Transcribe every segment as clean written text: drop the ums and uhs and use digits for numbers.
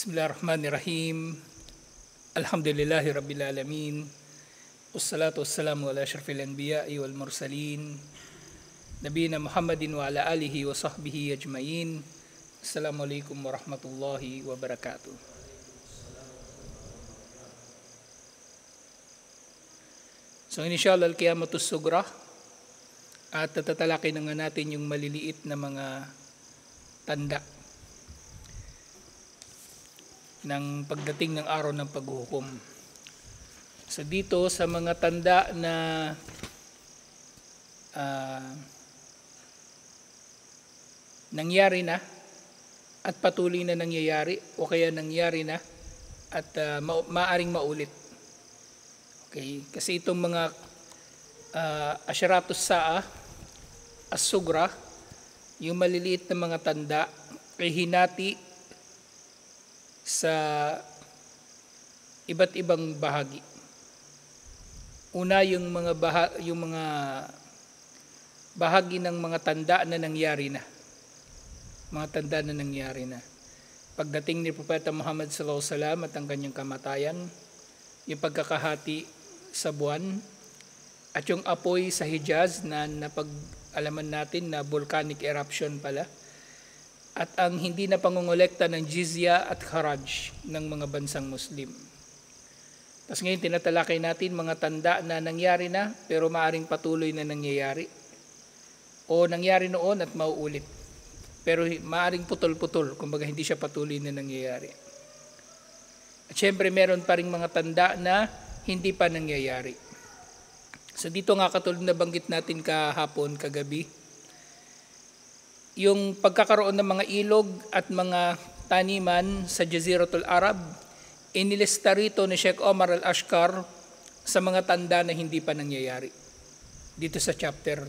Bismillahirrahmanirrahim. Alhamdulillahi Rabbil Alamin. Wassalatu wassalamu ala asyrafil anbiya'i wal mursalin. Nabiyina Muhammadin wa ala alihi wa sahbihi ajmain. Assalamualaikum warahmatullahi wabarakatuh. So inshallah al-qiyamatus sugra, at tatalakay na nga natin yung maliliit na mga tanda ng pagdating ng araw ng paghuhukom. So dito sa mga tanda na nangyari na at patuloy na nangyayari o kaya nangyari na at maaring maulit. Okay, kasi itong mga asyaratus saa as-sugra, yung maliliit na mga tanda ay hinati sa iba't ibang bahagi. Una, yung mga bahagi ng mga tanda na nangyari na. Mga tanda na nangyari na. Pagdating ni Propeta Muhammad sallallahu alaihi wasallam at ang kanyang kamatayan, yung pagkakahati sa buwan, at yung apoy sa Hijaz na napag-alaman natin na volcanic eruption pala, at ang hindi na pangongolekta ng jizya at kharaj ng mga bansang Muslim. Tapos ngayon tinatalakay natin mga tanda na nangyari na pero maaring patuloy na nangyayari, o nangyari noon at mauulit pero maaring putol-putol, kumbaga hindi siya patuloy na nangyayari. At syempre meron pa ring mga tanda na hindi pa nangyayari. So dito nga, katulad na banggit natin kahapon, kagabi, yung pagkakaroon ng mga ilog at mga taniman sa Jaziratul Arab, inilista rito ni Sheikh Omar Al-Ashkar sa mga tanda na hindi pa nangyayari. Dito sa chapter,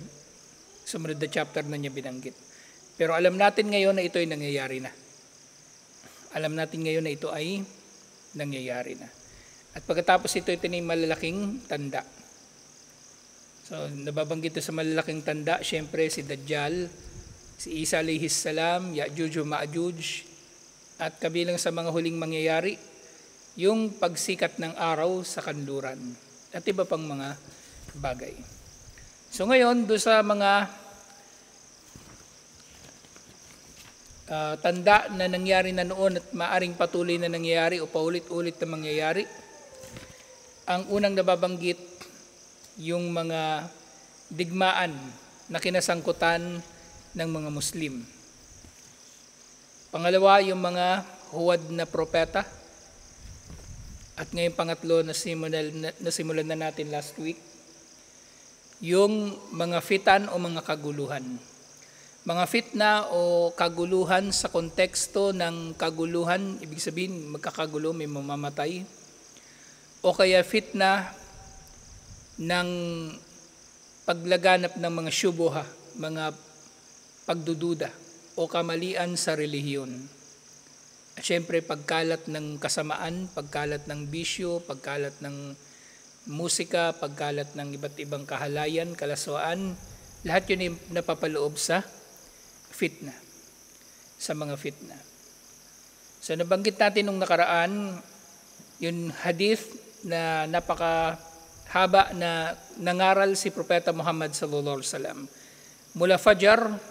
sumunod na chapter na niya binanggit. Pero alam natin ngayon na ito ay nangyayari na. Alam natin ngayon na ito ay nangyayari na. At pagkatapos ito ay malalaking tanda. So nababanggit ito sa malalaking tanda, syempre si Dajjal, si Isa alayhis salam, Ya'juj wa Ma'juj, at kabilang sa mga huling mangyayari, yung pagsikat ng araw sa kanluran, at iba pang mga bagay. So ngayon, do sa mga tanda na nangyari na noon at maaring patuloy na nangyayari o paulit-ulit na mangyayari, ang unang nababanggit, yung mga digmaan na kinasangkutan ng mga Muslim. Pangalawa, yung mga huwad na propeta. At ngayon pangatlo na simulan na natin last week, yung mga fitan o mga kaguluhan. Mga fitna o kaguluhan sa konteksto ng kaguluhan, ibig sabihin magkakagulo, may mamamatay. O kaya fitna ng paglaganap ng mga syubuha, mga pagdududa o kamalian sa relihiyon. At syempre pagkalat ng kasamaan, pagkalat ng bisyo, pagkalat ng musika, pagkalat ng iba't ibang kahalayan, kalaswaan, lahat yun ay napapaloob sa fitna, sa mga fitna. So nabanggit natin nung nakaraan, yung hadith na napakahaba na nangaral si Propeta Muhammad sallallahu alaihi wasallam. Mula Fajar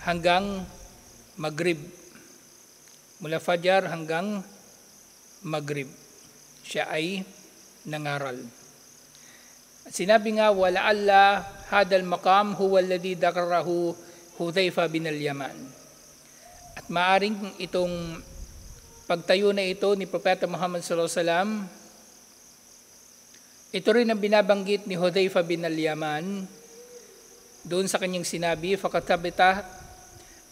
hanggang Maghrib. Mula Fajar hanggang Maghrib, siya ay nangaral. At sinabi nga, wala'alla hadal maqam huwa alladhi dakarahu Hudhayfa bin al-Yaman. At maaring itong pagtayo na ito ni Propeta Muhammad sallallahu alaihi wasallam, ito rin ang binabanggit ni Hudhayfa bin al-Yaman doon sa kanyang sinabi, fakatabita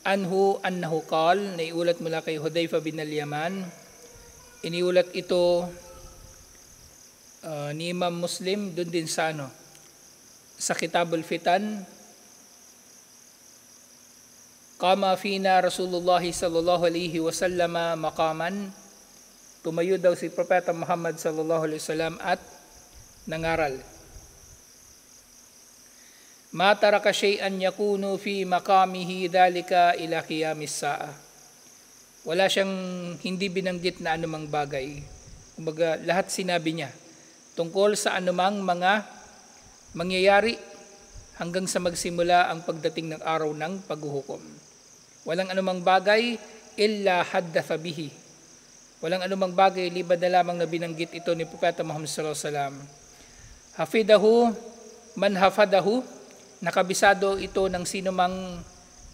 anhu annahu qal, naiulat mula kay Hudhayfa bin al-Yaman. Iniulat ito ni Imam Muslim doon din sa sa Kitabul Fitan. Qama fina Rasulullah sallallahu alaihi wasallam maqaman, tumayo daw si Propeta Muhammad sallallahu alaihi wasallam at nangaral. Ma taraka shay'an yakunu fi maqamihi dhalika ila qiyamis sa'a. Wala siyang hindi binanggit na anumang bagay. Kumbaga, lahat sinabi niya tungkol sa anumang mga mangyayari hanggang sa magsimula ang pagdating ng araw ng paghuhukom. Walang anumang bagay illa haddatha bihi. Walang anumang bagay liban na lamang na binanggit ito ni Propeta Muhammad sallallahu alaihi wasallam. Hafidahu man hafadahu, nakabisado ito ng sino mang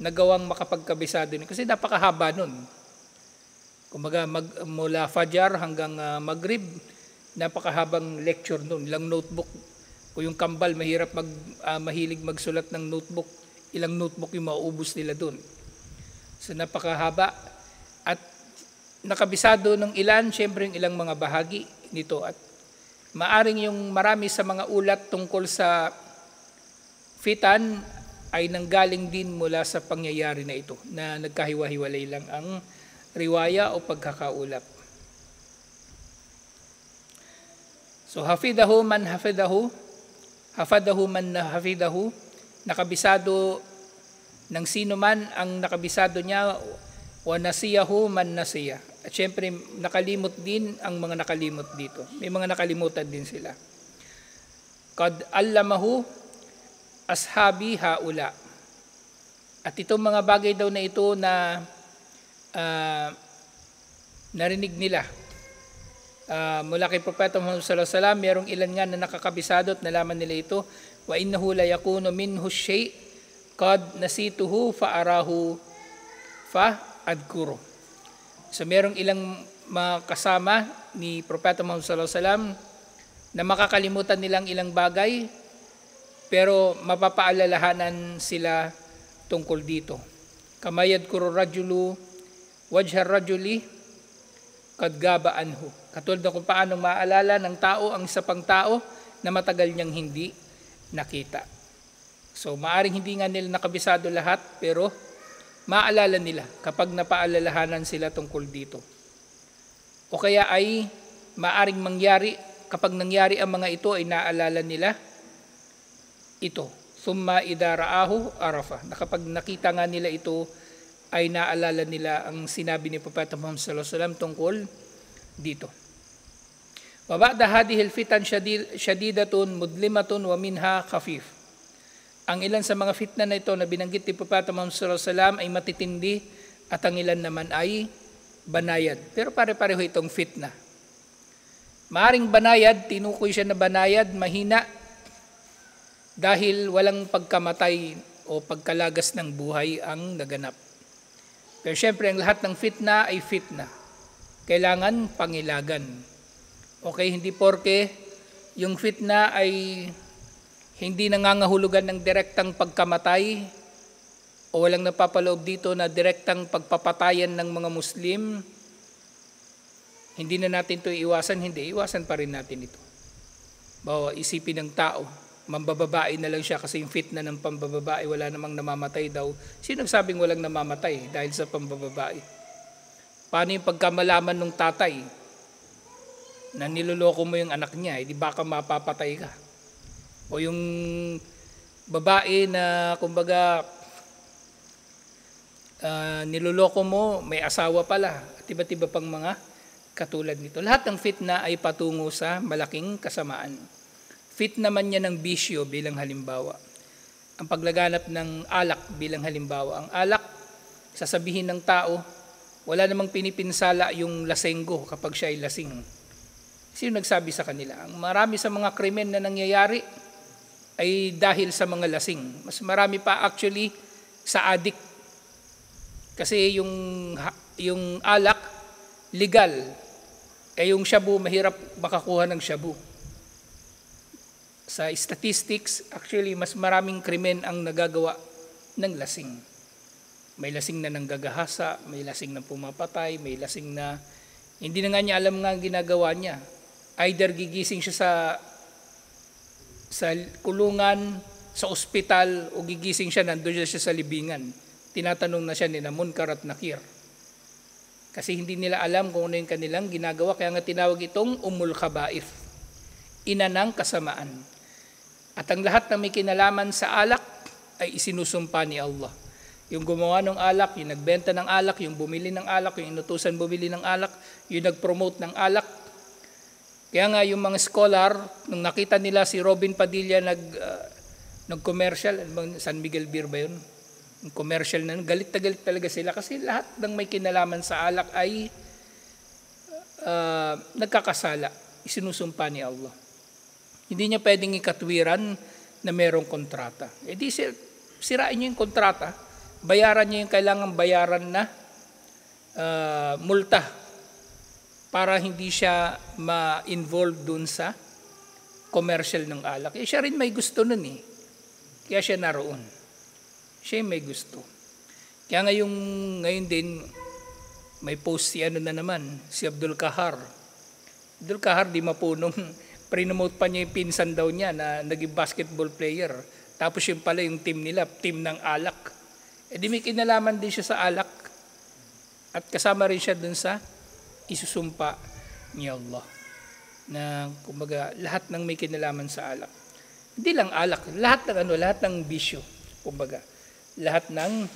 nagawang makapagkabisado nito. Kasi napakahaba nun. Kumbaga mula Fajar hanggang Maghrib, napakahabang lecture nun, ilang notebook. Kung yung kambal mahilig magsulat ng notebook, ilang notebook yung mauubos nila dun. So napakahaba at nakabisado ng ilan, syempre yung ilang mga bahagi nito at maaring yung marami sa mga ulat tungkol sa fitan ay nanggaling din mula sa pangyayari na ito na nagkahiwa-hiwalay lang ang riwaya o pagkakaulat. So hafidahu man hafidahu, hafadahu man hafidahu, nakabisado ng sino man ang nakabisado niya, wa nasiyahu man nasiya. At syempre nakalimot din ang mga nakalimot dito. May mga nakalimutan din sila. Qad allamahu ashabi haula. At itong mga bagay daw na ito na narinig nila mula kay Propeta Muhammad sallallahu alaihi wasallam, merong ilan nga na nakakabisado at nalaman nila ito. Wa innahu la yakunu minhu shay' qad nasituhu fa arahu fa adkuru. So merong ilang mga kasama ni Propeta Muhammad sallallahu alaihi wasallam na makakalimutan nilang ilang bagay pero mapapaalalahanan sila tungkol dito. Kamayad kuro rajulu wajhar rajuli kad gaba anhu. Katulad na kung paano maaalala ng tao ang isa pang tao na matagal niyang hindi nakita. So maaring hindi nga nila nakabisado lahat pero maalala nila kapag napaalalahanan sila tungkol dito. O kaya ay maaring mangyari kapag nangyari ang mga ito ay naalala nila ito. Thumma idha ra'ahu arafa. Na kapag nakita nga nila ito ay naalala nila ang sinabi ni Propeta Muhammad sallallahu alaihi wasallam tungkol dito. Wa ba'da hadhihi al-fitan shadidatun mudlimatun wa minha khafif. Ang ilan sa mga fitna na ito na binanggit ni Propeta Muhammad sallallahu alaihi wasallam ay matitindi at ang ilan naman ay banayad. Pero pare-pareho itong fitna. Maaring banayad, tinukoy siya na banayad, mahina dahil walang pagkamatay o pagkalagas ng buhay ang naganap. Pero syempre ang lahat ng fitna ay fitna. Kailangan pangilagan. Okay, hindi porke yung fitna ay hindi nangangahulugan ng direktang pagkamatay o walang napapaloob dito na direktang pagpapatayan ng mga Muslim, hindi na natin ito iwasan, hindi, iwasan pa rin natin ito. Bawa isipin ng tao, mambababae na lang siya kasi yung fitna ng pambababae, wala namang namamatay daw. Sino nagsabing walang namamatay dahil sa pambababae? Paano yung pagkamalaman ng tatay na niloloko mo yung anak niya, di baka mapapatay ka? O yung babae na kumbaga niloloko mo, may asawa pala, at iba't iba pang mga katulad nito. Lahat ng fitna ay patungo sa malaking kasamaan. Fitna man niya ng bisyo bilang halimbawa. Ang paglaganap ng alak bilang halimbawa. Ang alak, sasabihin ng tao, wala namang pinipinsala yung lasenggo kapag siya ay lasing. Sino nagsabi sa kanila? Ang marami sa mga krimen na nangyayari ay dahil sa mga lasing. Mas marami pa actually sa addict. Kasi yung alak, legal. Eh yung shabu, mahirap makakuha ng shabu. Sa statistics, actually mas maraming krimen ang nagagawa ng lasing. May lasing na nanggagahasa, may lasing na pumapatay, may lasing na hindi na nga niya alam nga ang ginagawa niya. Either gigising siya sa kulungan, sa ospital, o gigising siya, nandun siya sa libingan. Tinatanong na siya ni Munkar at Nakir. Kasi hindi nila alam kung ano yung kanilang ginagawa, kaya nga tinawag itong umul khabaith, ina ng kasamaan. At ang lahat na may kinalaman sa alak ay isinusumpa ni Allah. Yung gumawa ng alak, yung nagbenta ng alak, yung bumili ng alak, yung inutusan bumili ng alak, yung nag-promote ng alak. Kaya nga yung mga scholar, nung nakita nila si Robin Padilla nag-commercial, San Miguel Beer ba yun? Yung commercial na, galit na galit talaga sila kasi lahat ng may kinalaman sa alak ay nagkakasala, isinusumpa ni Allah. Hindi niya pwedeng ikatwiran na merong kontrata. E di sirain niyo yung kontrata, bayaran niyo yung kailangang bayaran na multa para hindi siya ma-involve dun sa commercial ng alak. Eh siya rin may gusto nun eh. Kaya siya naroon. Siya may gusto. Kaya ngayon din, may post si si Abdul Kahar. Abdul Kahar di mapunong, prinomote pa niya yung pinsan daw niya na naging basketball player. Tapos yung pala yung team nila, team ng alak. E di may kinalaman din siya sa alak. At kasama rin siya dun sa isusumpa ni Allah. Na kumbaga lahat ng may kinalaman sa alak. Hindi lang alak, lahat ng bisyo. Kumbaga, lahat ng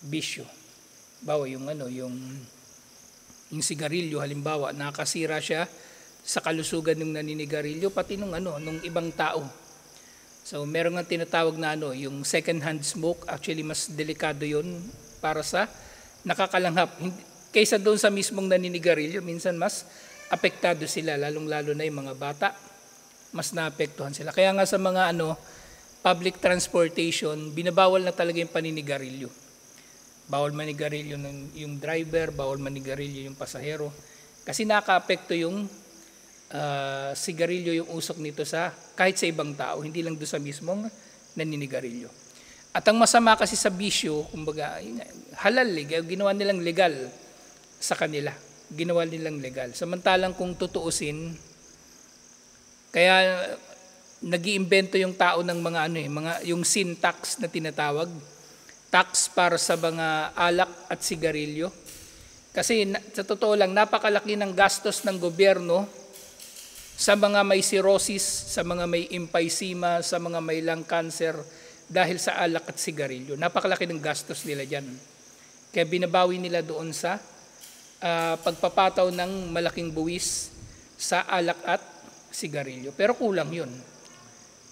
bisyo. Bawa yung sigarilyo halimbawa, nakasira siya sa kalusugan ng naninigarilyo pati nung ibang tao. So meron nga tinatawag na yung second hand smoke, actually mas delikado 'yon para sa nakakalanghap. Kaysa doon sa mismong naninigarilyo, minsan mas apektado sila, lalong-lalo na yung mga bata, mas naapektuhan sila. Kaya nga sa mga public transportation, binabawal na talaga yung paninigarilyo. Bawal manigarilyo yung driver, bawal manigarilyo yung pasahero. Kasi nakaapekto yung sigarilyo, yung usok nito kahit sa ibang tao, hindi lang doon sa mismong naninigarilyo. At ang masama kasi sa bisyo, kumbaga, halal, ginawa nilang legal sa kanila. Ginawa nilang legal. Samantalang kung tutuusin, kaya nag-iimbento yung tao ng yung sin tax na tinatawag, tax para sa mga alak at sigarilyo. Kasi sa totoo lang, napakalaki ng gastos ng gobyerno sa mga may cirrhosis, sa mga may emphysema, sa mga may lung cancer dahil sa alak at sigarilyo. Napakalaki ng gastos nila dyan. Kaya binabawi nila doon sa pagpapataw ng malaking buwis sa alak at sigarilyo. Pero kulang yun.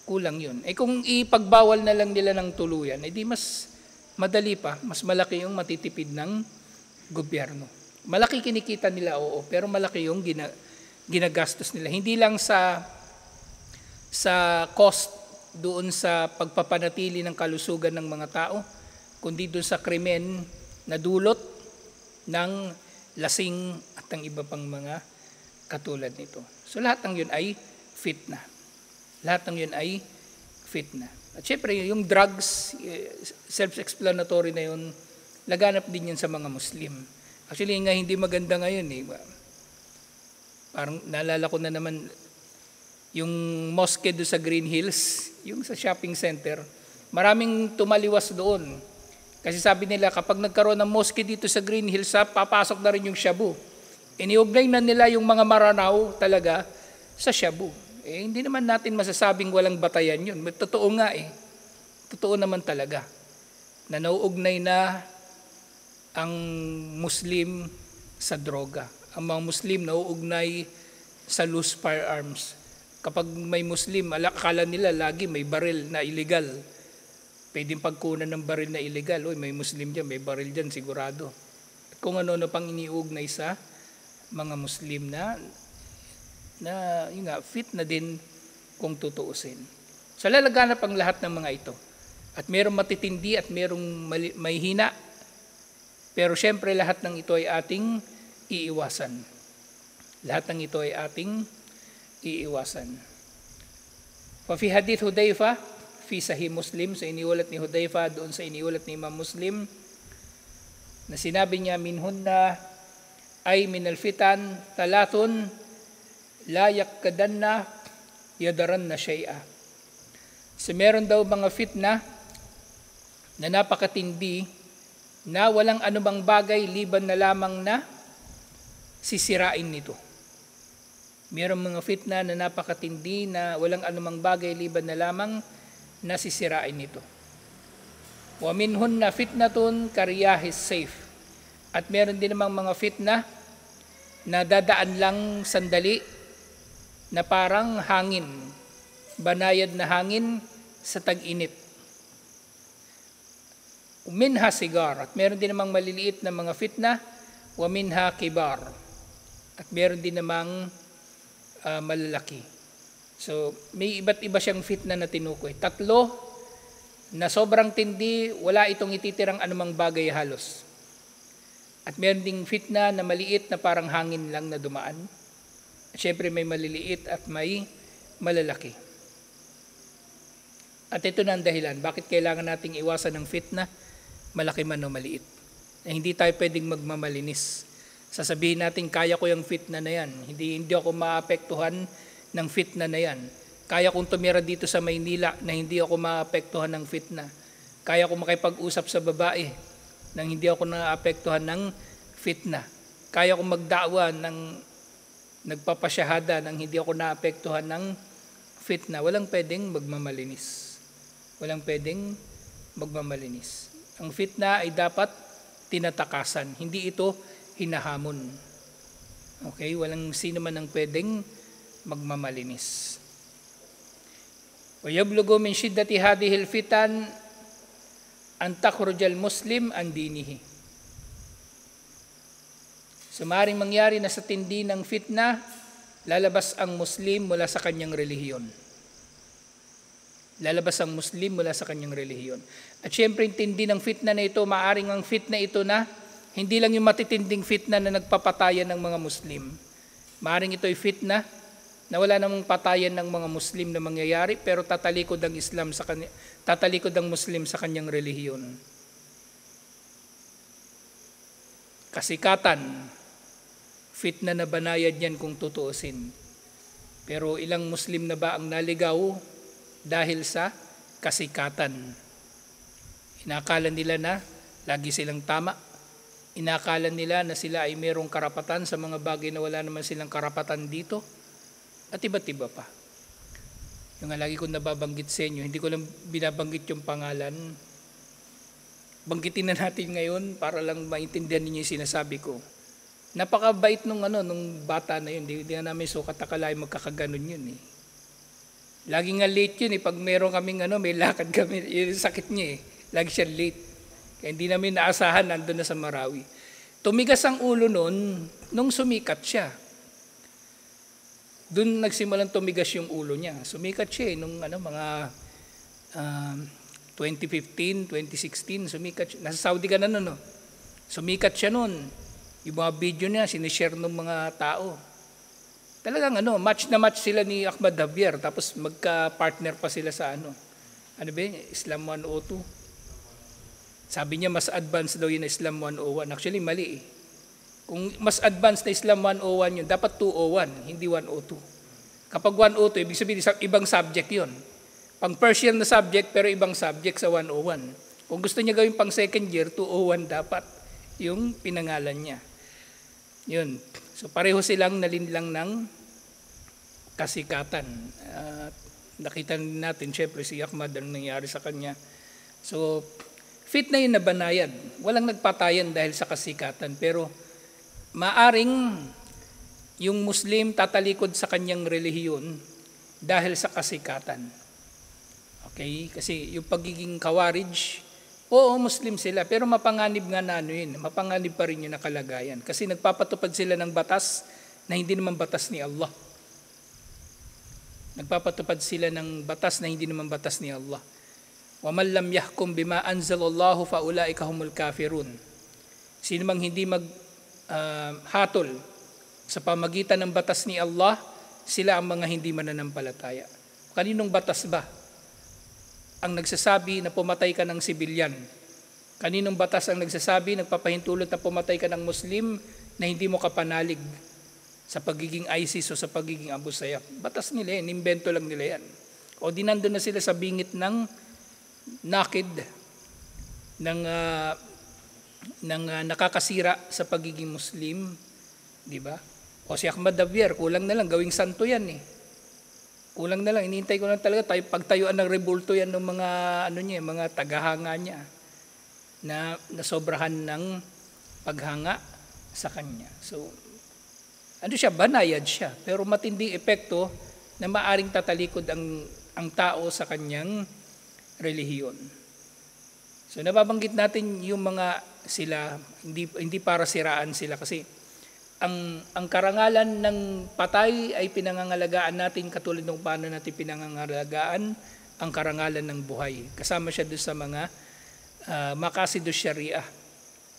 Kulang yun. Eh kung ipagbawal na lang nila ng tuluyan, di mas madali pa, mas malaki yung matitipid ng gobyerno. Malaki kinikita nila, oo, pero malaki yung ginagastos nila. Hindi lang sa cost doon sa pagpapanatili ng kalusugan ng mga tao, kundi doon sa krimen na dulot ng lasing at ang iba pang mga katulad nito. So lahat ng yun ay fitna. Lahat ng yun ay fitna. At syempre, yung drugs, self-explanatory na yun, laganap din yun sa mga Muslim. Actually, nga hindi maganda ngayon eh. Parang naalala ko na naman, yung mosque doon sa Green Hills, yung sa shopping center, maraming tumaliwas doon. Kasi sabi nila, kapag nagkaroon ng mosque dito sa Green Hills, papasok na rin yung shabu. Iniugnay na nila yung mga maranaw talaga sa shabu. Eh, hindi naman natin masasabing walang batayan yun. Totoo nga eh. Totoo naman talaga. Na nauugnay na ang Muslim sa droga. Ang mga Muslim nauugnay sa loose firearms. Kapag may Muslim, akala nila lagi may baril na illegal. Pwedeng pagkunan ng baril na illegal. Uy, may Muslim dyan, may baril dyan, sigurado. At kung ano pang iniugnay sa mga Muslim na yun nga, fit na din kung tutuusin. So lalaganap ang lahat ng mga ito. At merong matitindi at merong may hina. Pero syempre lahat ng ito ay ating iiwasan. Lahat ng ito ay ating iiwasan. Fi hadith Hudayfa, fi Sahih Muslim, sa iniulat ni Hudayfa, doon sa iniulat ni Imam Muslim, na sinabi niya, minhunna ay minal fitan, talatun, la yakkadanna, yadaranna syai'a. So meron daw mga fitna na napakatindi na walang anumang bagay liban na lamang na sisirain nito. Meron mga fitna na napakatindi na walang anumang bagay liban na lamang na sisirain nito. Wa minhunna fitnatun kariyahis safe. At meron din namang mga fitna na dadaan lang sandali na parang hangin, banayad na hangin sa tag-init. Minha sigar, at meron din namang maliliit na mga fitna, wa minha kibar, at meron din namang malalaki. So may iba't iba siyang fitna na tinukoy. 3 na sobrang tindi, wala itong ititirang anumang bagay halos. At meron ding fitna na maliit na parang hangin lang na dumaan. At syempre may maliliit at may malalaki. At ito na ang dahilan, bakit kailangan nating iwasan ng fitna, malaki man o maliit. Na hindi tayo pwedeng magmamalinis. Sasabihin natin, kaya ko yung fitna na yan. Hindi ako maapektuhan ng fitna na yan. Kaya kong tumira dito sa Maynila na hindi ako maapektuhan ng fitna. Kaya kong makipag-usap sa babae nang hindi ako naapektuhan ng fitna. Kaya kong magdakwa ng nagpapasyahada nang hindi ako naapektuhan ng fitna. Walang pwedeng magmamalinis. Walang pwedeng magmamalinis. Ang fitna ay dapat tinatakasan. Hindi ito hinahamon. Okay? Walang sino man ang pwedeng magmamalinis. وَيَبْلُغُ مِنْ شِدَّةِ هَذِهِ الْفِتَنِ أَنْ تَخْرُجَ الْمُسْلِمْ عَنْ دِينِهِ. So maaaring mangyari na sa tindi ng fitna, lalabas ang Muslim mula sa kanyang relihiyon. Lalabas ang Muslim mula sa kanyang relihiyon. At syempre, yung tindi ng fitna na ito, maaaring ang fitna ito na, hindi lang yung matitinding fitna na nagpapatayan ng mga Muslim. Maaaring ito'y fitna na wala namang patayan ng mga Muslim na mangyayari, pero tatalikod ang Muslim sa kanyang relihiyon. Kasikatan, fitna na banayad yan kung tutuusin. Pero ilang Muslim na ba ang naligaw dahil sa kasikatan? Inakala nila na lagi silang tama. Inakala nila na sila ay mayroong karapatan sa mga bagay na wala naman silang karapatan dito. At iba't iba pa. Yung nga lagi ko nababanggit sa inyo, hindi ko lang binabanggit yung pangalan. Banggitin na natin ngayon para lang maintindihan ninyo yung sinasabi ko. Napakabait nung bata na yun. Hindi na namin sukat akalain magkakaganon yun eh. Lagi nga late yun eh. Pag meron kaming may lakad kami, yung sakit niya eh. Lagi siya late. Kaya hindi namin naasahan, nandun na sa Marawi. Tumigas ang ulo nun, nung sumikat siya. Doon nagsimulang tumigas yung ulo niya. Sumikat siya nung mga 2015, 2016, sumikat siya. Nasa Saudi ka na nun, no? Sumikat siya nun. Yung mga video niya, sinishare ng mga tao. Talagang match na match sila ni Ahmad Javier, tapos magka-partner pa sila sa Islam 102. Sabi niya, mas advanced daw yun na Islam 101. Actually, mali eh. Kung mas advanced na Islam 101 yun, dapat 201, hindi 102. Kapag 102, ibig sabihin, ibang subject yun. Pang first year na subject, pero ibang subject sa 101. Kung gusto niya gawin pang second year, 201 dapat yung pinangalan niya. Yun. So pareho silang nalinlang ng kasikatan. Nakita natin, syempre, si Ahmad, anong nangyari sa kanya. So, fitna yun na banayad. Walang nagpatayan dahil sa kasikatan, pero maaring yung Muslim tatalikod sa kanyang relihiyon dahil sa kasikatan. Okay? Kasi yung pagiging kawarij, oo, Muslim sila, pero mapanganib nga na yun. Mapanganib pa rin yung nakalagayan. Kasi nagpapatupad sila ng batas na hindi naman batas ni Allah. Nagpapatupad sila ng batas na hindi naman batas ni Allah. وَمَنْ لَمْ يَحْكُمْ بِمَا أَنزَلَ اللَّهُ فَأُولَٰئِكَ هُمُ الْكَافِرُونَ. Sino mang hindi hatol sa pamagitan ng batas ni Allah, sila ang mga hindi mananampalataya. Kaninong batas ba ang nagsasabi na pumatay ka ng sibilyan? Kaninong batas ang nagsasabi, nagpapahintulot na pumatay ka ng Muslim na hindi mo kapanalig sa pagiging ISIS o sa pagiging Abu Sayyaf? Batas nila yan, invento lang nila yan. O di nandun na sila sa bingit ng nakid, ng nakakasira sa pagiging Muslim, di ba? O si Ahmad Javier, kulang na lang, gawing santo yan eh. Kulang na lang, inintay ko lang talaga, pagtayuan ng rebulto yan ng mga, mga tagahanga niya. na nasobrahan ng paghanga sa kanya. So, banayad siya, pero matinding epekto na maaring tatalikod ang tao sa kanyang relihiyon. So nababanggit natin yung mga sila, hindi para siraan sila kasi ang karangalan ng patay ay pinangangalagaan natin katulad ng paano natin pinangangalagaan ang karangalan ng buhay. Kasama siya doon sa mga maqasid syariah,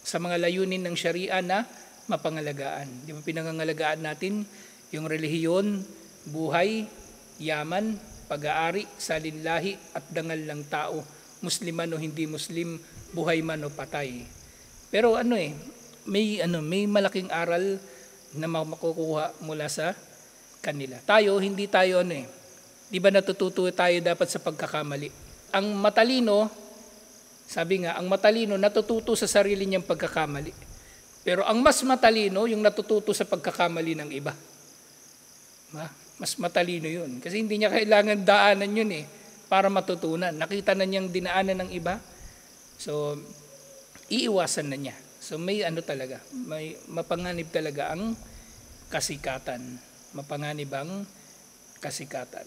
sa mga layunin ng syariah na mapangalagaan. Di ba pinangangalagaan natin yung relihiyon, buhay, yaman, pag-aari, salinlahi at dangal ng tao, musliman o hindi muslim, buhay man o patay. Pero may malaking aral na makukuha mula sa kanila. Hindi tayo di ba natututo tayo dapat sa pagkakamali. Ang matalino, sabi nga, ang matalino natututo sa sarili niyang pagkakamali. Pero ang mas matalino, yung natututo sa pagkakamali ng iba. Mas matalino yun. Kasi hindi niya kailangan daanan yun para matutunan. Nakita na niyang dinaanan ng iba. So, iiwasan na niya. So, may talaga. May mapanganib talaga ang kasikatan. Mapanganib ang kasikatan.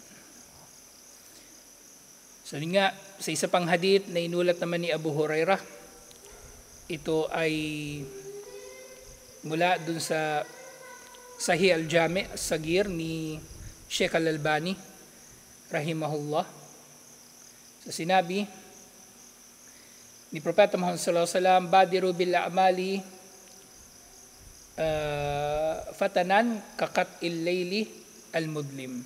So, nga, sa isa pang hadith na inulat naman ni Abu Hurairah, ito ay mula dun sa Sahih al-Jami' as-Sagir ni Sheikh Al-Albani rahimahullah. So sinabi ni Propeta Muhammad sallallahu alaihi wasallam, badiru bil a'mali fatanan kakat il-layli al-mudlim.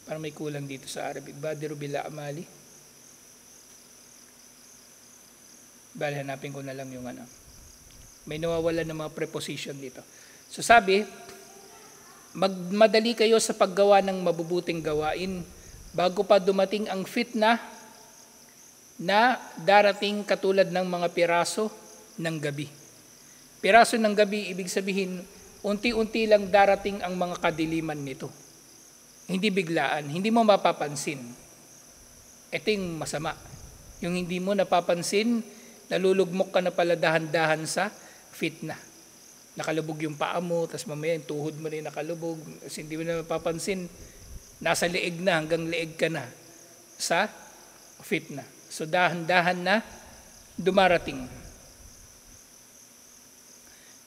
Parang may kulang dito sa Arabic. Badiru bil a'mali. Bali, hanapin ko na lang yung may nawawala ng mga preposition dito. So sabi, magmadali kayo sa paggawa ng mabubuting gawain bago pa dumating ang fitna na darating katulad ng mga piraso ng gabi. Piraso ng gabi, ibig sabihin, unti-unti lang darating ang mga kadiliman nito. Hindi biglaan, hindi mo mapapansin. Ito yung masama. Yung hindi mo napapansin, nalulugmok ka na pala dahan-dahan sa fitna. Nakalubog yung paa mo, tapos mamaya yung tuhod mo na yung nakalubog. Kasi hindi mo na mapapansin, nasa leeg na, hanggang leeg ka na sa fitna. So dahan-dahan na dumarating.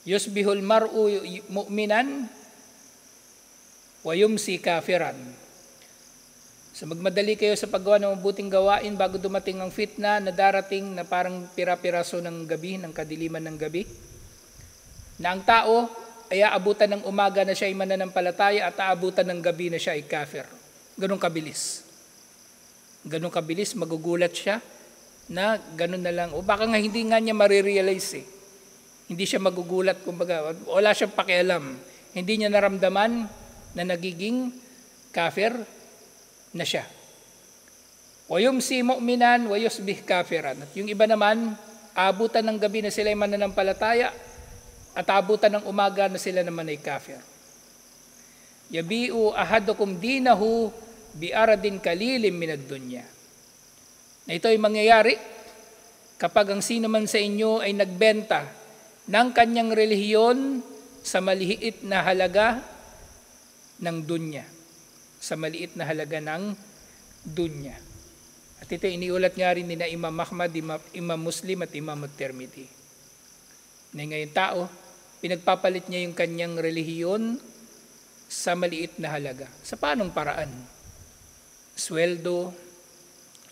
Yusbihul mar'u mu'minan wa yumsi kafiran. So magmadali kayo sa paggawa ng mabuting gawain bago dumating ang fitna na darating na parang pira-piraso ng gabi, ng kadiliman ng gabi. Na ang tao ay aabutan ng umaga na siya ay mananampalataya at aabutan ng gabi na siya ay kafir. Ganun kabilis. Ganun kabilis, magugulat siya na ganun na lang. O baka nga hindi nga niya marirealize Hindi siya magugulat, kumbaga, wala siyang pakialam. Hindi niya naramdaman na nagiging kafir na siya. Wayumsi mu'minan, wayusbih kafiran. At yung iba naman, aabutan ng gabi na sila ay mananampalataya at aabutan ng umaga na sila naman ay kafir. Yabi'u ahadukum dinahu bi'aradin kalilim minad dunya. Na ito ay mangyayari kapag ang sino man sa inyo ay nagbenta ng kanyang relihiyon sa maliit na halaga ng dunya. Sa maliit na halaga ng dunya. At ito iniulat nga rin ni na Imam Ahmad, Imam Muslim at Imam At-Tirmidhi. Na ngayon tao, pinagpapalit niya yung kanyang relihiyon sa maliit na halaga. Sa paanong paraan? Sweldo,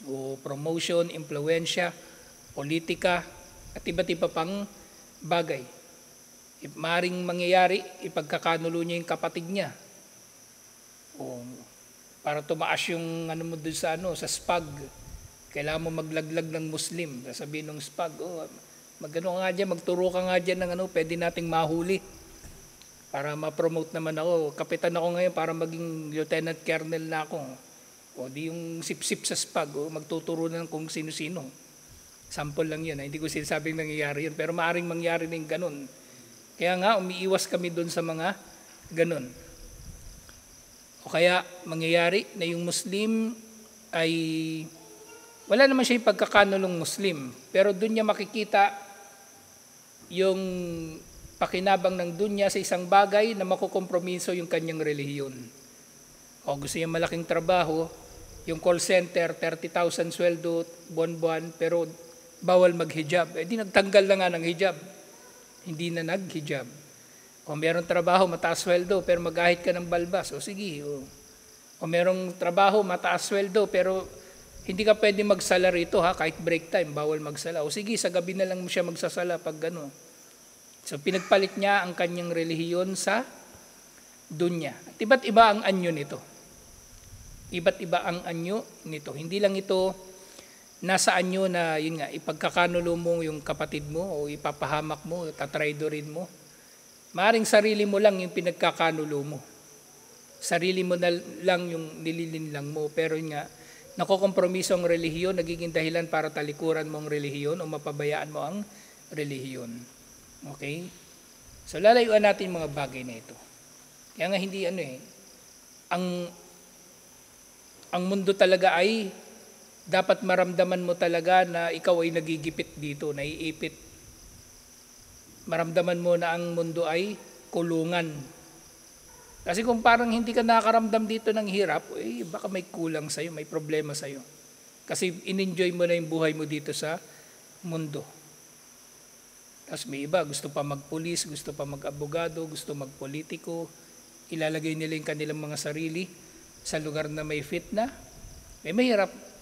o promotion, impluensya, politika, at iba't iba pang bagay. Maring mangyayari, ipagkakanulo niya yung kapatid niya. O para tumaas yung mo doon sa SPAG. Kailangan mo maglaglag ng Muslim. Sabihin ng SPAG, magano nga dyan, magturo ka nga dyan ng pwede nating mahuli. Para ma-promote naman ako. Kapitan ako ngayon para maging lieutenant colonel na ako. O di yung sip-sip sa SPAG, magtuturo na kung sino-sino. Sample lang yun. Hindi ko sinasabing nangyayari yun. Pero maaring mangyari ng ganun. Kaya nga, umiiwas kami doon sa mga ganun. O kaya, mangyayari na yung Muslim ay wala naman siya yung pagkakanulong Muslim, pero doon niya makikita yung pakinabang ng dunya sa isang bagay na makukompromiso yung kanyang relihiyon. O gusto niya malaking trabaho, yung call center, 30,000 sweldo, buwan-buwan, pero bawal mag-hijab. Di nagtanggal na nga ng hijab. Hindi na nag-hijab. O merong trabaho, mataas sweldo, pero mag-ahit ka ng balbas. O sige. O merong trabaho, mataas sweldo, pero hindi ka pwede magsala rito ha, kahit break time, bawal magsala. O sige, sa gabi na lang mo siya magsasala pag gano'n. So pinagpalit niya ang kanyang relihiyon sa dunya. At iba't iba ang anyo nito. Iba't iba ang anyo nito. Hindi lang ito nasa anyo na yun nga, ipagkakanulo mo yung kapatid mo o ipapahamak mo, tatraidorin mo. Maaring sarili mo lang yung pinagkakanulo mo. Sarili mo na lang yung nililinlang mo. Pero yun nga, nakokompromiso ang relihiyon, nagiging dahilan para talikuran mo ang relihiyon o mapabayaan mo ang relihiyon. Okay? So lalayuan natin mga bagay na ito. Kaya nga hindi ang mundo talaga ay dapat maramdaman mo talaga na ikaw ay nagigipit dito, naiipit. Maramdaman mo na ang mundo ay kulungan. Kasi kung parang hindi ka nakakaramdam dito ng hirap, baka may kulang sa'yo, may problema sa'yo. Kasi in-enjoy mo na yung buhay mo dito sa mundo. Tapos may iba, gusto pa magpulis, gusto pa mag-abogado, gusto magpolitiko, ilalagay nila yung kanilang mga sarili sa lugar na may fitna.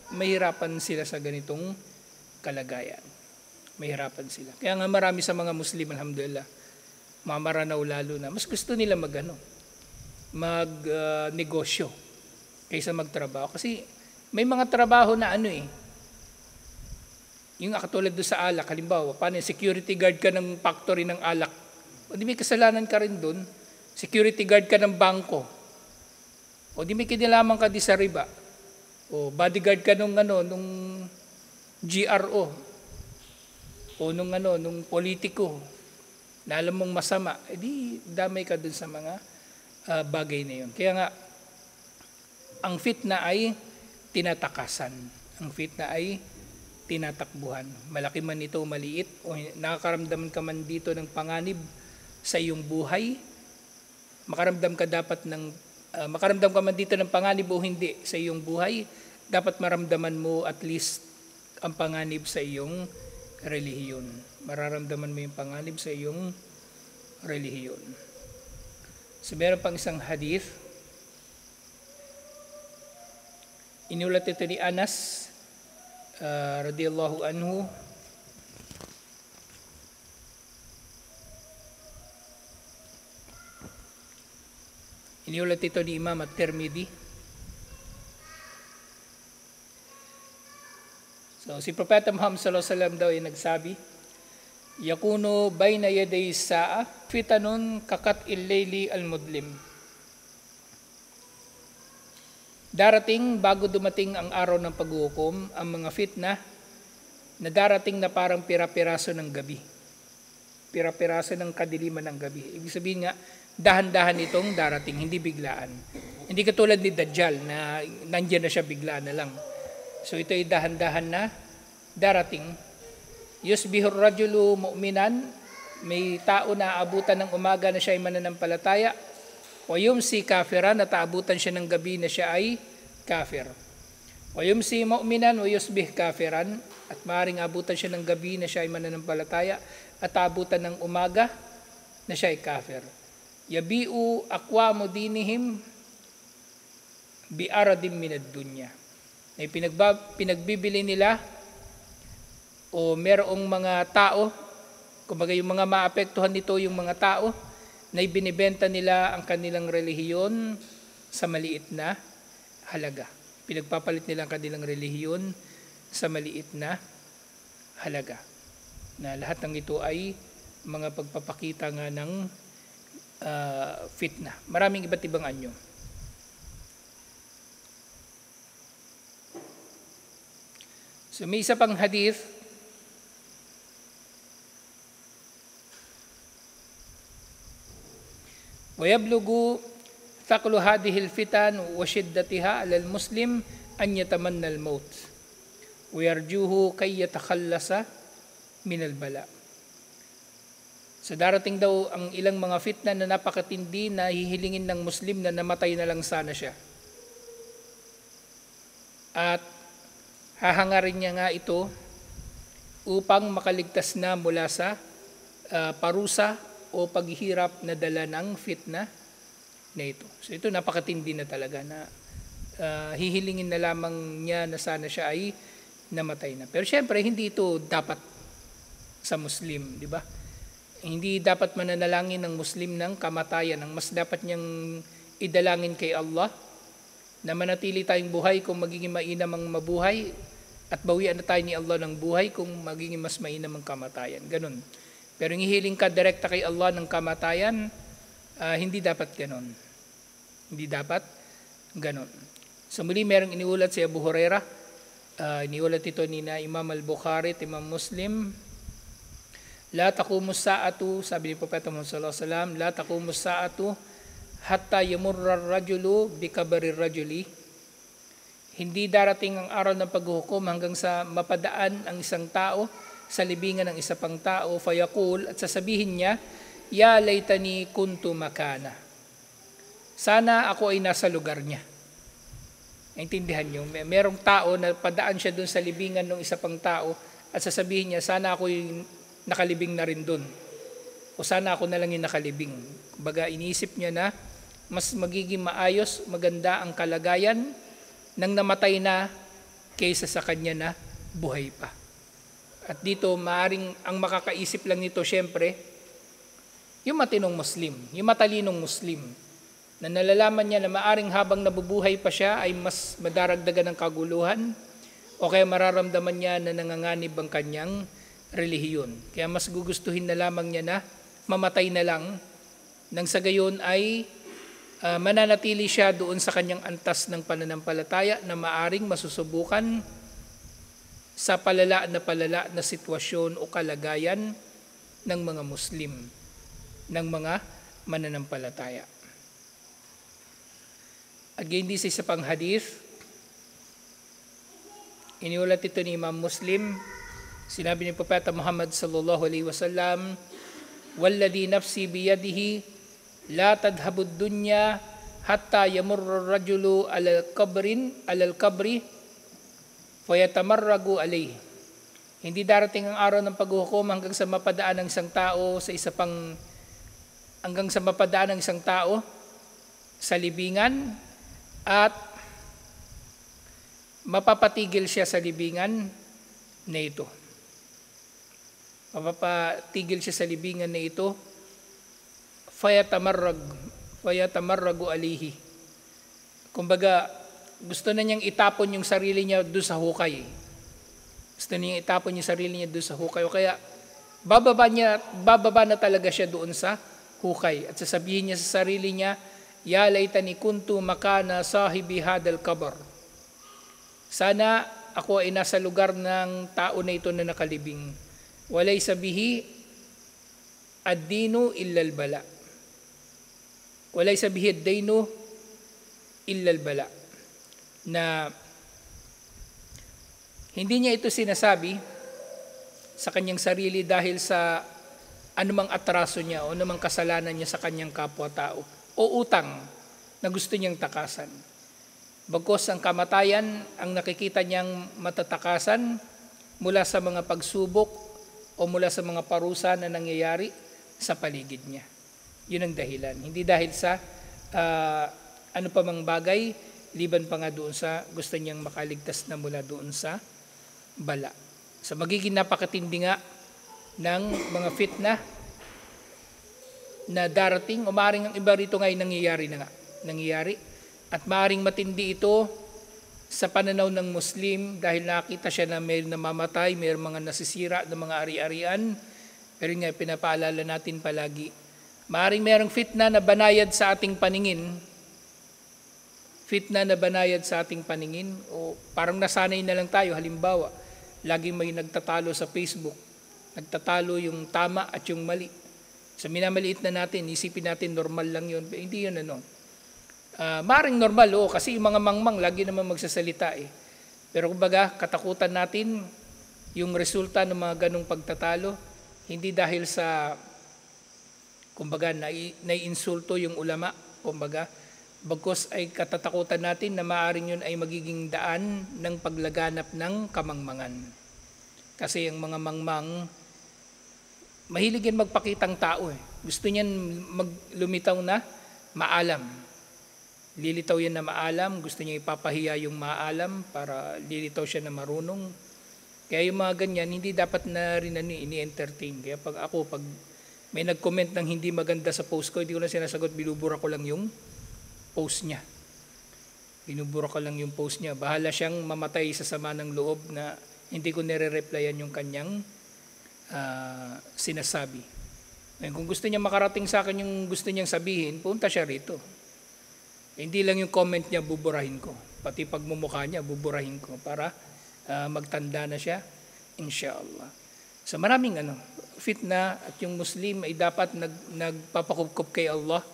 Mahirapan sila sa ganitong kalagayan. Mahirapan sila. Kaya nga marami sa mga Muslim, alhamdulillah, mamaranaw lalo na, mas gusto nila magnegosyo kaysa magtrabaho. Kasi may mga trabaho na yung katulad doon sa alak, halimbawa, paano security guard ka ng factory ng alak, o di may kasalanan ka rin doon, security guard ka ng bangko, o di may kinalaman ka di sa riba, o bodyguard ka nung GRO, o nung politiko, na alam mong masama, di damay ka doon sa mga bagay na yun. Kaya nga, ang fitna ay tinatakasan. Ang fitna ay tinatakbuhan. Malaki man ito, maliit, o nakakaramdaman ka man dito ng panganib sa iyong buhay, makaramdam ka man dito ng panganib o hindi sa iyong buhay, dapat maramdaman mo at least ang panganib sa iyong relihiyon. Mararamdaman mo yung panganib sa iyong relihiyon. So meron pang isang hadith. Inulat ito ni Anas radiyallahu anhu. Inulat ito ni Imam At-Tirmidhi. So si Propeta Muhammad sallallahu alaihi wasallam daw ay nagsabi, yakunu bayna yaday sa'a fitanun kakat il-layli al-mudlim. Darating bago dumating ang araw ng paghuhukom ang mga fitna na darating na parang pira-piraso ng gabi. Pira-piraso ng kadiliman ng gabi. Ibig sabihin nga, dahan-dahan itong darating, hindi biglaan. Hindi katulad ni Dajjal na nandiyan na siya biglaan na lang. So ito ay dahan-dahan na darating. Yusbihur rajulu mu'minan, may tao na aabutan ng umaga na siya ay mananampalataya, o yumsi kafiran, at aabutan siya ng gabi na siya ay kafir. O yumsi mu'minan, o yusbih kafiran, at maaaring aabutan siya ng gabi na siya ay mananampalataya, at aabutan ng umaga na siya ay kafir. Yabi'u aqwamu dinihim bi'aradim minad dunya. Ay pinagbibili nila o merong mga tao, kumbaga yung mga maapektuhan nito yung mga tao, na ibinibenta nila ang kanilang relihiyon sa maliit na halaga. Pinagpapalit nila ang kanilang relihiyon sa maliit na halaga. Na lahat ng ito ay mga pagpapakita nga ng fitna. Maraming iba't ibang anyo. So may isa pang hadith, وَيَبْلُغُ ثَقْلُ هَذِهِ الْفِتَنُ وَشِدَّتِهَا عَلَى الْمُسْلِمِ an yatamanna al-maut wa yarjuhu kay yatakhallasa min al-bala. So darating daw ang ilang mga fitna na napakatindi na hihilingin ng Muslim na namatay na lang sana siya. At hahangarin niya nga ito upang makaligtas na mula sa parusa o paghihirap na dala ng fitna na ito. So ito napakatindi na talaga na hihilingin na lamang niya na sana siya ay namatay na. Pero syempre hindi ito dapat sa Muslim, di ba? Hindi dapat mananalangin ng Muslim ng kamatayan. Ang mas dapat niyang idalangin kay Allah na manatili tayong buhay kung magiging mainam ang mabuhay at bawian na tayo ni Allah ng buhay kung magiging mas mainam ang kamatayan. Ganun. Pero yung hihiling ka direkta kay Allah ng kamatayan, hindi dapat ganun. Hindi dapat ganun. So muli merong iniulat si Abu Hurairah, iniulat ito ni na Imam al-Bukhari at Imam Muslim, la taqumus sa'atu, sabi ni Propeta Muhammad sallallahu alaihi wasallam, la taqumus sa'atu hatta yamurra ar-rajulu bi kabri ar-rajuli. Hindi darating ang araw ng paghuhukom hanggang sa mapadaan ang isang tao sa libingan ng isa pang tao, fayaqul, at sasabihin niya, ya laytani kuntu makana. Sana ako ay nasa lugar niya. Naintindihan niyo? Merong tao na padaan siya doon sa libingan ng isa pang tao at sasabihin niya, sana ako ay nakalibing na rin doon. O sana ako na lang yung nakalibing. Kumbaga iniisip niya na mas magiging maayos, maganda ang kalagayan ng namatay na kaysa sa kanya na buhay pa. At dito maaring ang makakaisip lang nito syempre yung matinong Muslim, yung matalinong Muslim na nalalaman niya na maaring habang nabubuhay pa siya ay mas madaragdagan ng kaguluhan o kaya mararamdaman niya na nanganganib ang kanyang relihiyon. Kaya mas gugustuhin na lamang niya na mamatay na lang nang sa gayon ay mananatili siya doon sa kanyang antas ng pananampalataya na maaring masusubukan sa palala na sitwasyon o kalagayan ng mga Muslim, ng mga mananampalataya. Again, this is sa pang hadith. Iniulat ito ni Imam Muslim. Sinabi ni Propeta Muhammad sallallahu alaihi wasallam, walladhi nafsi biyadihi la tadhabud dunya hatta yamurra ar-rajulu alal kabri fayatamarragu alayhi. Hindi darating ang araw ng paghuhukom hanggang sa mapadaan ng isang tao sa libingan at mapapatigil siya sa libingan na ito. Mapapatigil siya sa libingan na ito, fayatamarragu alihi. Kumbaga, gusto na niyang itapon yung sarili niya doon sa hukay. Gusto niya itapon yung sarili niya doon sa hukay. O kaya, bababa na talaga siya doon sa hukay. At sasabihin niya sa sarili niya, ya laytani kuntu makana sahibi hadal kabar. Sana ako ay nasa lugar ng tao na ito na nakalibing. Walay sabihi ad-dinu illal bala. Walay sabihi ad-dinu illal bala. Na hindi niya ito sinasabi sa kanyang sarili dahil sa anumang atraso niya o anumang kasalanan niya sa kanyang kapwa-tao o utang na gusto niyang takasan. Bagkus ang kamatayan ang nakikita niyang matatakasan mula sa mga pagsubok o mula sa mga parusa na nangyayari sa paligid niya. Yun ang dahilan. Hindi dahil sa ano pa mang bagay, liban pa nga doon sa gusto niyang makaligtas na mula doon sa bala. So magiging napakatindi nga ng mga fitna na darating o maaaring ang iba rito ngayon nangyayari at maaaring matindi ito sa pananaw ng Muslim dahil nakita siya na may namamatay, may mga nasisira ng mga ari-arian. Pero nga pinapaalala natin palagi, maaaring mayroong fitna na banayad sa ating paningin, o parang nasanay na lang tayo. Halimbawa, laging may nagtatalo sa Facebook, nagtatalo yung tama at yung mali. So minamaliit na natin, isipin natin normal lang yun. Hindi yun Maring normal, oo, kasi yung mga mangmang lagi naman magsasalita eh. Pero kumbaga, katakutan natin yung resulta ng mga ganong pagtatalo, hindi dahil sa, kumbaga, naiinsulto yung ulama, kumbaga, bagkus ay katatakutan natin na maaring yun ay magiging daan ng paglaganap ng kamangmangan. Kasi yung mga mangmang, mahilig yan magpakitang tao eh. Gusto niyan lumitaw na maalam. Lilitaw yan na maalam, gusto niya ipapahiya yung maalam para lilitaw siya na marunong. Kaya yung mga ganyan, hindi dapat na rin ini-entertain. Kaya pag may nag-comment ng hindi maganda sa post ko, hindi ko na sinasagot, binubura ko lang yung post niya. Binubura ko lang yung post niya. Bahala siyang mamatay sa sama ng loob na hindi ko nire-replyan yung kanyang sinasabi. Ngayon, kung gusto niya makarating sa akin yung gusto niyang sabihin, punta siya rito. Hindi lang yung comment niya buburahin ko, pati pagmumukha niya buburahin ko para magtanda na siya, inshallah. So maraming fitna at yung Muslim ay dapat nagpapakupkup kay Allah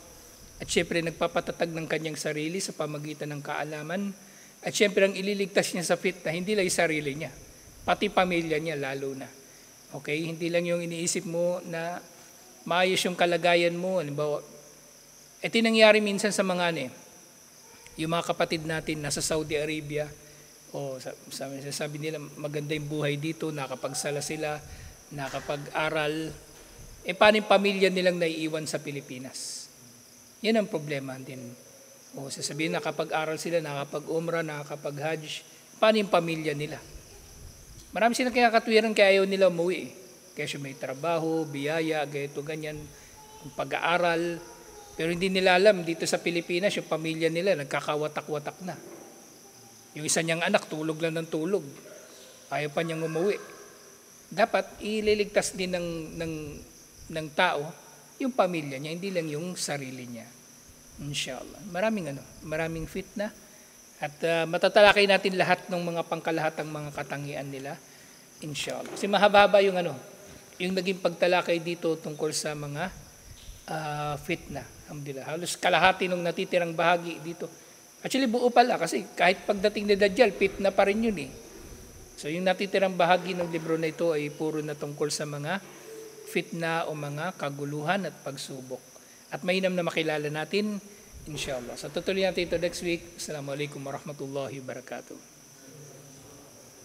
at syempre nagpapatatag ng kanyang sarili sa pamagitan ng kaalaman at syempre ang ililigtas niya sa fitna, hindi lang yung sarili niya, pati pamilya niya lalo na. Okay, hindi lang yung iniisip mo na maayos yung kalagayan mo, halimbawa, nangyari minsan sa mga yung mga kapatid natin nasa Saudi Arabia, sabi nila maganda yung buhay dito, nakapagsala sila, nakapag-aral, paano yung pamilya nilang naiiwan sa Pilipinas? Yan ang problema din. Sasabihin nakapag-aral sila, nakapag-umrah, nakapag-hajj, paano yung pamilya nila? Marami silang kaya katwiran kaya ayaw nila umuwi. Kaya siya may trabaho, biyaya, ganyan, pag-aaral. Pero hindi nila alam, dito sa Pilipinas, yung pamilya nila, nagkakawatak-watak na. Yung isa niyang anak, tulog lang ng tulog. Ayaw pa niyang umuwi. Dapat, ililigtas din ng tao, yung pamilya niya, hindi lang yung sarili niya. Inshallah. Maraming fitna. At matatalakay natin lahat ng mga pangkalahatang mga katangian nila. Inshallah. Kasi mahaba yung yung naging pagtalakay dito tungkol sa mga fitna. Alhamdulillah. Halos kalahati nung natitirang bahagi dito. Actually, buo pala kasi kahit pagdating ni Dajjal, fitna pa rin yun eh. So yung natitirang bahagi ng libro na ito ay puro na tungkol sa mga fitna o mga kaguluhan at pagsubok. At mainam na makilala natin, inshallah. So tutuloy natin ito next week. Assalamualaikum warahmatullahi wabarakatuh.